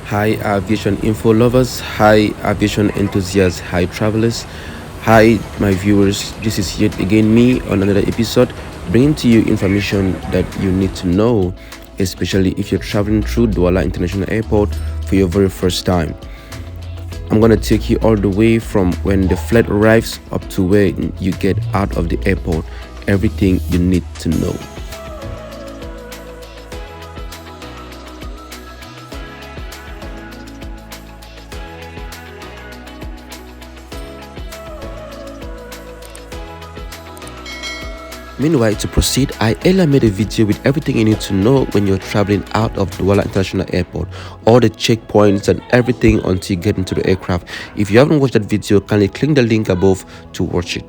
Hi, aviation info lovers. Hi, aviation enthusiasts. Hi, travelers. Hi, my viewers. This is yet again me on another episode, bringing to you information that you need to know, especially if you're traveling through Douala International Airport for your very first time. I'm gonna take you all the way from when the flight arrives up to where you get out of the airport. Everything you need to know. Meanwhile, to proceed, I earlier made a video with everything you need to know when you're traveling out of Douala International Airport, all the checkpoints and everything until you get into the aircraft. If you haven't watched that video, kindly click the link above to watch it.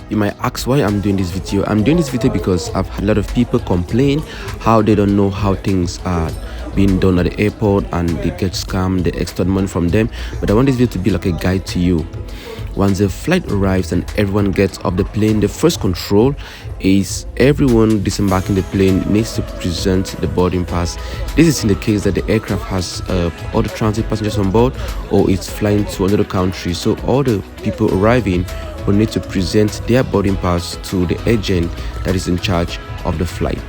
You might ask why I'm doing this video. I'm doing this video because I've had a lot of people complain how they don't know how things are being done at the airport and they get scammed, they extort money from them. But I want this video to be like a guide to you. Once the flight arrives and everyone gets off the plane, the first control is everyone disembarking the plane needs to present the boarding pass. This is in the case that the aircraft has all the transit passengers on board or it's flying to another country. So all the people arriving will need to present their boarding pass to the agent that is in charge of the flight.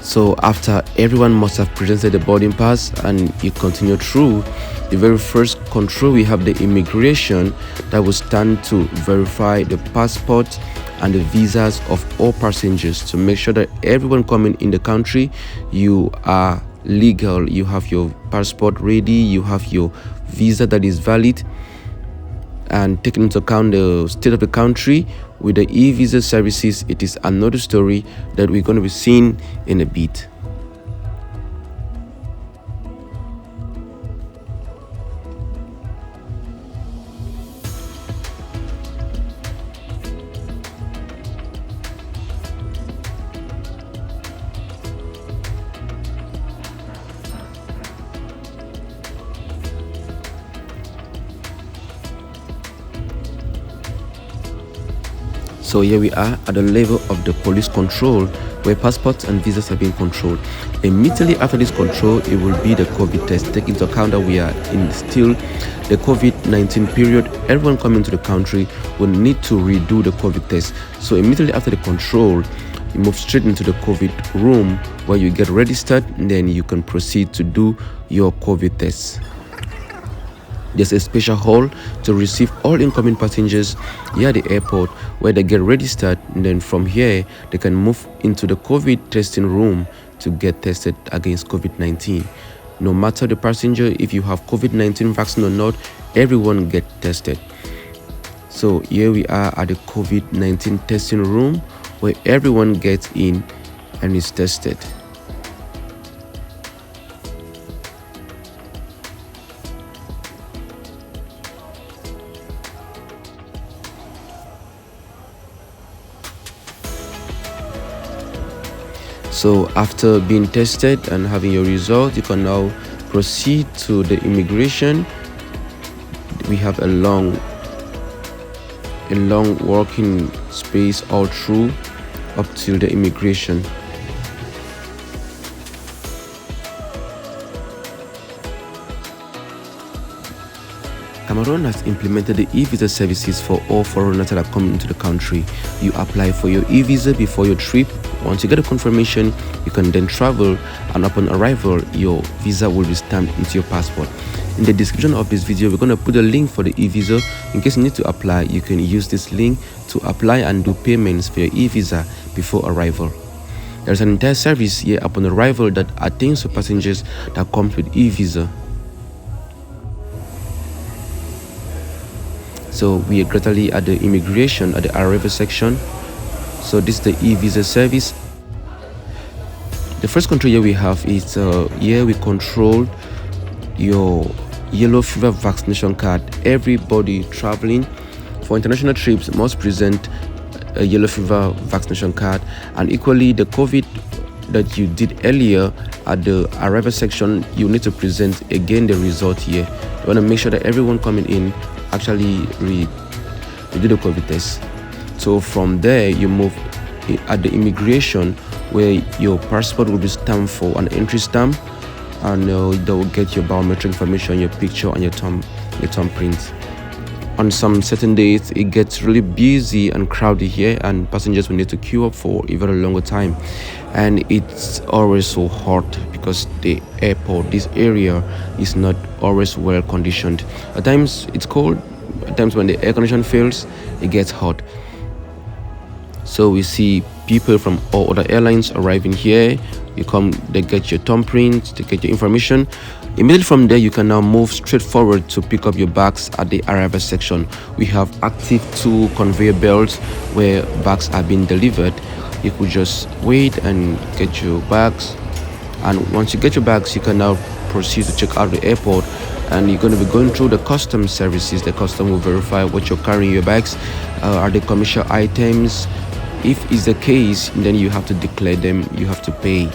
So after everyone must have presented the boarding pass and you continue through, the very first control we have the immigration that will stand to verify the passport and the visas of all passengers to make sure that everyone coming in the country, you are legal, you have your passport ready, you have your visa that is valid, and taking into account the state of the country with the e-visa services, it is another story that we're going to be seeing in a bit. So here we are at the level of the police control where passports and visas are being controlled. Immediately after this control, it will be the COVID test. Take into account that we are in still the COVID-19 period. Everyone coming to the country will need to redo the COVID test. So immediately after the control, you move straight into the COVID room where you get registered and then you can proceed to do your COVID test. There's a special hall to receive all incoming passengers here at the airport where they get registered, and then from here they can move into the COVID testing room to get tested against COVID-19. No matter the passenger, if you have COVID-19 vaccine or not, everyone get tested. So here we are at the COVID-19 testing room where everyone gets in and is tested. So after being tested and having your result, you can now proceed to the immigration. We have a long walking space all through up to the immigration. Cameroon has implemented the e-visa services for all foreigners that are coming into the country. You apply for your e-visa before your trip. Once you get a confirmation, you can then travel, and upon arrival, your visa will be stamped into your passport. In the description of this video, we're going to put a link for the e-visa. In case you need to apply, you can use this link to apply and do payments for your e-visa before arrival. There's an entire service here upon arrival that attains to passengers that comes with e-visa. So we are gradually at the immigration at the arrival section. So this is the e-visa service. The first control here we have is here we control your yellow fever vaccination card. Everybody traveling for international trips must present a yellow fever vaccination card, and equally the COVID that you did earlier at the arrival section, you need to present again the result here. You want to make sure that everyone coming in actually do the COVID test. So from there you move at the immigration, where your passport will be stamped for an entry stamp, and they will get your biometric information, your picture, and your thumbprint. On some certain days it gets really busy and crowded here, and passengers will need to queue up for a very longer time, and it's always so hot because the airport, this area, is not always well conditioned. At times it's cold, at times when the air condition fails it gets hot. So we see people from all other airlines arriving here. You come, they get your thumbprint, they get your information. Immediately from there you can now move straight forward to pick up your bags at the arrival section. We have active 2 conveyor belts where bags are being delivered. You could just wait and get your bags, and once you get your bags you can now proceed to check out the airport, and you're going to be going through the customs services. The custom will verify what you're carrying in your bags. Are they commercial items? If is the case, then you have to declare them, you have to pay.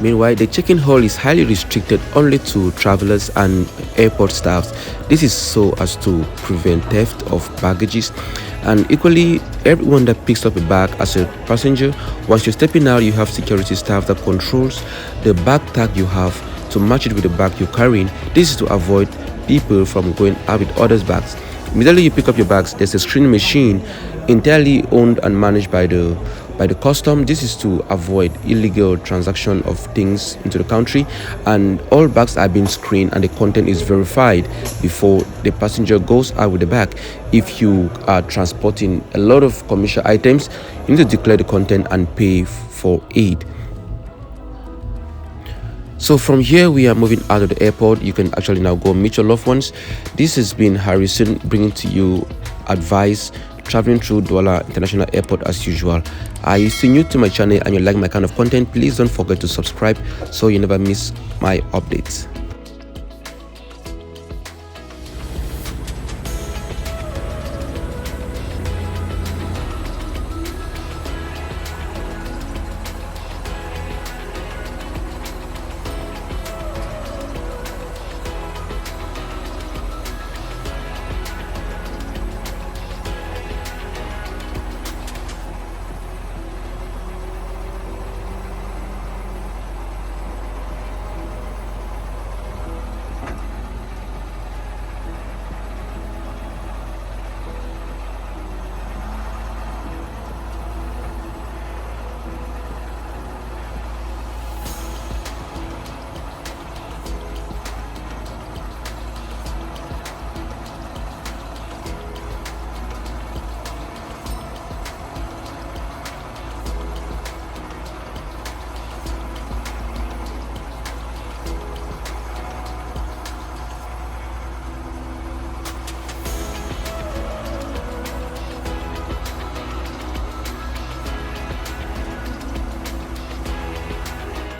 Meanwhile, the check-in hall is highly restricted only to travelers and airport staffs. This is so as to prevent theft of baggages, and equally everyone that picks up a bag as a passenger, once you're stepping out you have security staff that controls the bag tag you have to match it with the bag you're carrying. This is to avoid people from going out with others' bags. Immediately you pick up your bags, there's a screening machine entirely owned and managed by the custom. This is to avoid illegal transaction of things into the country, and all bags are being screened and the content is verified before the passenger goes out with the bag. If you are transporting a lot of commercial items, you need to declare the content and pay for it. So from here we are moving out of the airport. You can actually now go meet your loved ones. This has been Harrison bringing to you advice traveling through Douala International Airport as usual. Are you still new to my channel and you like my kind of content? Please don't forget to subscribe so you never miss my updates.